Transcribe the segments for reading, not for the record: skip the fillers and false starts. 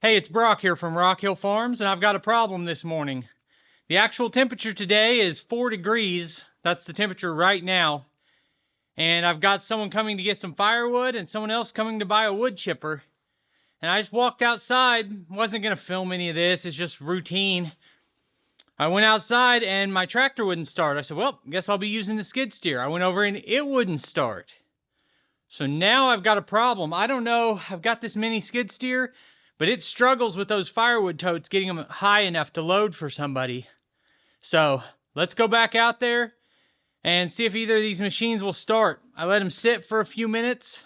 Hey, it's Brock here from Rock Hill Farms, and I've got a problem this morning. The actual temperature today is 4 degrees. That's the temperature right now. And I've got someone coming to get some firewood and someone else coming to buy a wood chipper. And I just walked outside. Wasn't going to film any of this. It's just routine. I went outside and my tractor wouldn't start. I said, well, guess I'll be using the skid steer. I went over and it wouldn't start. So now I've got a problem. I don't know. I've got this mini skid steer, but it struggles with those firewood totes, getting them high enough to load for somebody. So let's go back out there and see if either of these machines will start. I let them sit for a few minutes.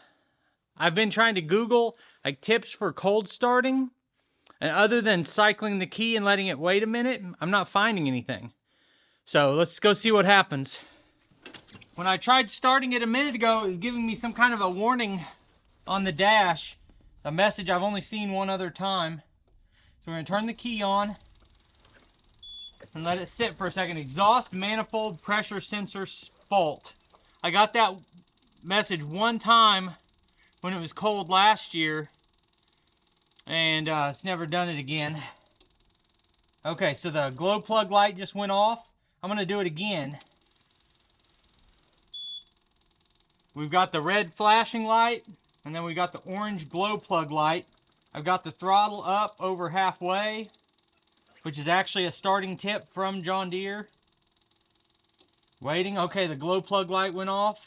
I've been trying to Google like tips for cold starting, and other than cycling the key and letting it wait a minute, I'm not finding anything. So let's go see what happens. When I tried starting it a minute ago, it was giving me some kind of a warning on the dash. A message I've only seen one other time. So we're going to turn the key on and let it sit for a second. Exhaust manifold pressure sensor fault. I got that message one time when it was cold last year, and it's never done it again. Okay, so the glow plug light just went off. I'm going to do it again. We've got the red flashing light, and then we got the orange glow plug light. I've got the throttle up over halfway, which is actually a starting tip from John Deere. Waiting. Okay, the glow plug light went off.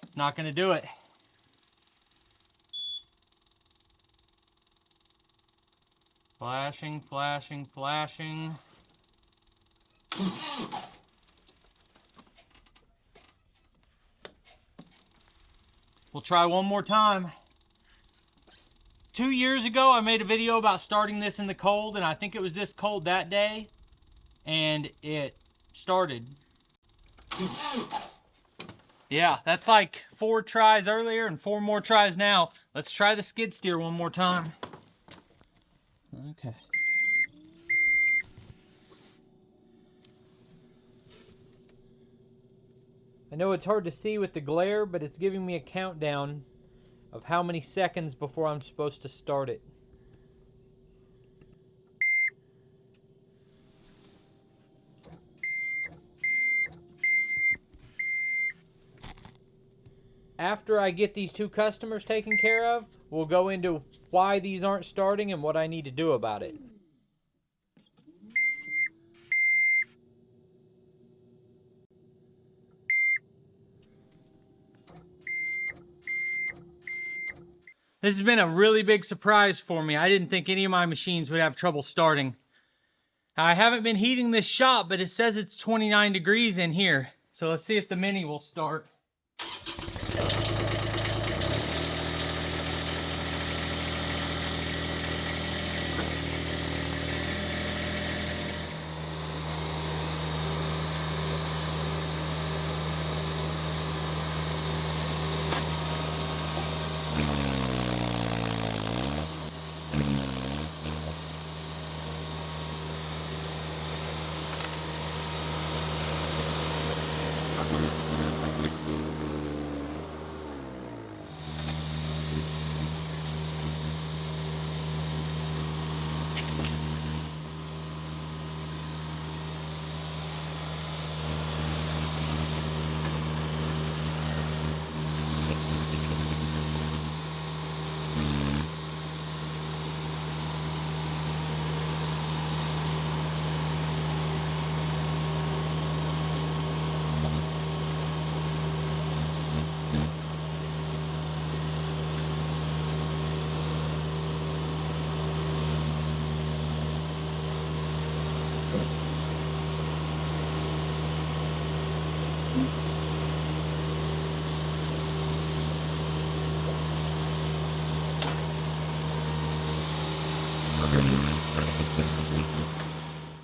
It's not going to do it. Flashing, flashing, flashing. We'll try one more time. 2 years ago, I made a video about starting this in the cold, and I think it was this cold that day, and it started. Yeah, that's like 4 tries earlier and 4 more tries now. Let's try the skid steer one more time. Okay. I know it's hard to see with the glare, but it's giving me a countdown of how many seconds before I'm supposed to start it. After I get these 2 customers taken care of, we'll go into why these aren't starting and what I need to do about it. This has been a really big surprise for me. I didn't think any of my machines would have trouble starting. I haven't been heating this shop, but it says it's 29 degrees in here. So let's see if the Mini will start.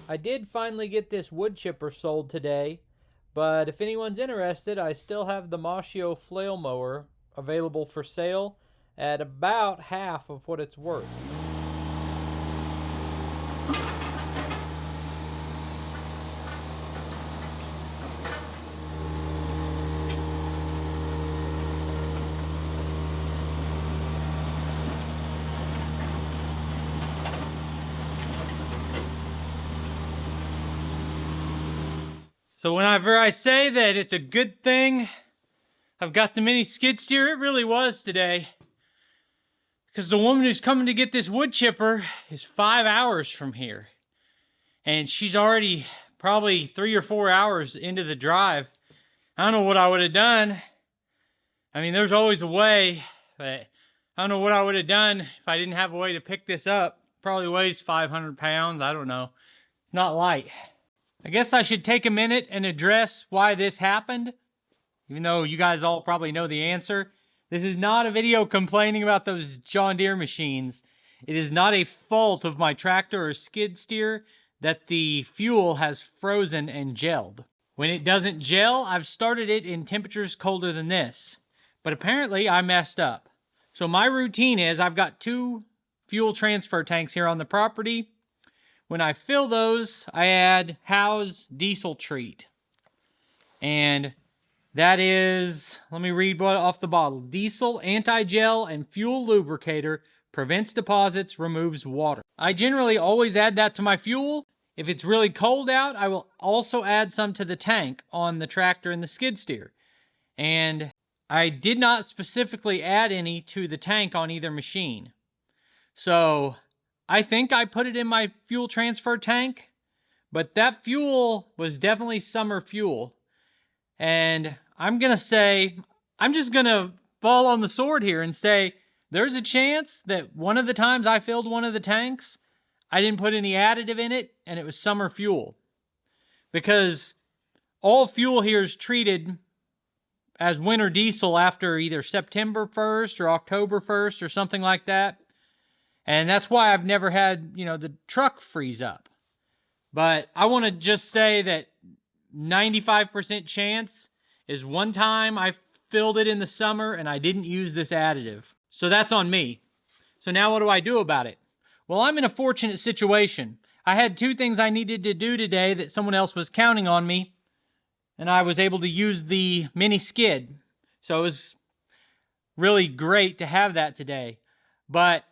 I did finally get this wood chipper sold today, but if anyone's interested, I still have the Moschio flail mower available for sale at about half of what it's worth. So whenever I say that it's a good thing I've got the mini skid steer, it really was today. Because the woman who's coming to get this wood chipper is 5 hours from here. And she's already probably 3 or 4 hours into the drive. I don't know what I would have done. I mean, there's always a way, but I don't know what I would have done if I didn't have a way to pick this up. Probably weighs 500 pounds, I don't know. It's not light. I guess I should take a minute and address why this happened. Even though you guys all probably know the answer. This is not a video complaining about those John Deere machines. It is not a fault of my tractor or skid steer that the fuel has frozen and gelled. When it doesn't gel, I've started it in temperatures colder than this. But apparently I messed up. So my routine is I've got 2 fuel transfer tanks here on the property. When I fill those, I add Howe's diesel treat. And that is, let me read off the bottle. Diesel, anti-gel, and fuel lubricator, prevents deposits, removes water. I generally always add that to my fuel. If it's really cold out, I will also add some to the tank on the tractor and the skid steer. And I did not specifically add any to the tank on either machine. So I think I put it in my fuel transfer tank, but that fuel was definitely summer fuel. And I'm going to say, I'm just going to fall on the sword here and say, there's a chance that one of the times I filled one of the tanks, I didn't put any additive in it, and it was summer fuel. Because all fuel here is treated as winter diesel after either September 1st or October 1st or something like that. And that's why I've never had, the truck freeze up. But I want to just say that 95% chance is one time I filled it in the summer and I didn't use this additive. So that's on me. So now what do I do about it? Well, I'm in a fortunate situation. I had 2 things I needed to do today that someone else was counting on me, and I was able to use the mini skid. So it was really great to have that today. But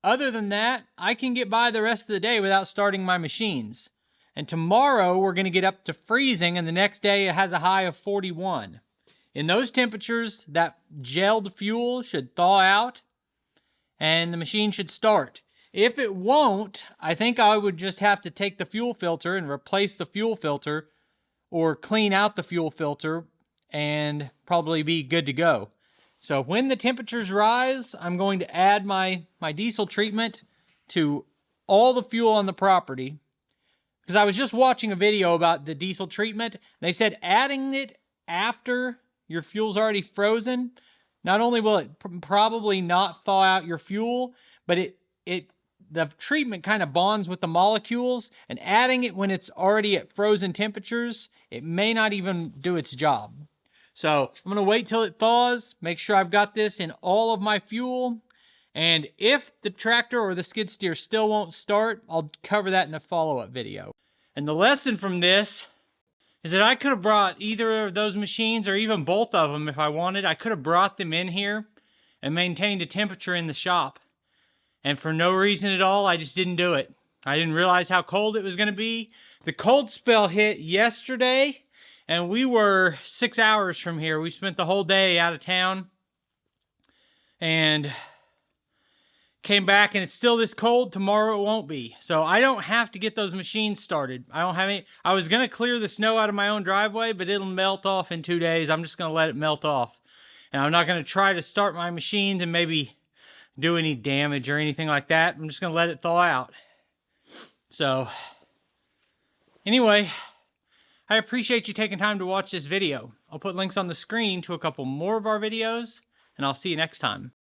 other than that, I can get by the rest of the day without starting my machines. And tomorrow we're going to get up to freezing, and the next day it has a high of 41. In those temperatures, that gelled fuel should thaw out and the machine should start. If it won't, I think I would just have to take the fuel filter and replace the fuel filter or clean out the fuel filter and probably be good to go. So when the temperatures rise, I'm going to add my diesel treatment to all the fuel on the property. Because I was just watching a video about the diesel treatment. They said adding it after your fuel's already frozen, not only will it probably not thaw out your fuel, but the treatment kind of bonds with the molecules, and adding it when it's already at frozen temperatures, it may not even do its job. So I'm going to wait till it thaws, make sure I've got this in all of my fuel, and if the tractor or the skid steer still won't start, I'll cover that in a follow-up video. And the lesson from this is that I could have brought either of those machines, or even both of them if I wanted. I could have brought them in here and maintained a temperature in the shop. And for no reason at all, I just didn't do it. I didn't realize how cold it was going to be. The cold spell hit yesterday, and we were 6 hours from here. We spent the whole day out of town and came back, and it's still this cold. Tomorrow it won't be. So I don't have to get those machines started. I don't have any. I was going to clear the snow out of my own driveway, but it'll melt off in 2 days. I'm just going to let it melt off. And I'm not going to try to start my machines and maybe do any damage or anything like that. I'm just going to let it thaw out. So anyway, I appreciate you taking time to watch this video. I'll put links on the screen to a couple more of our videos, and I'll see you next time.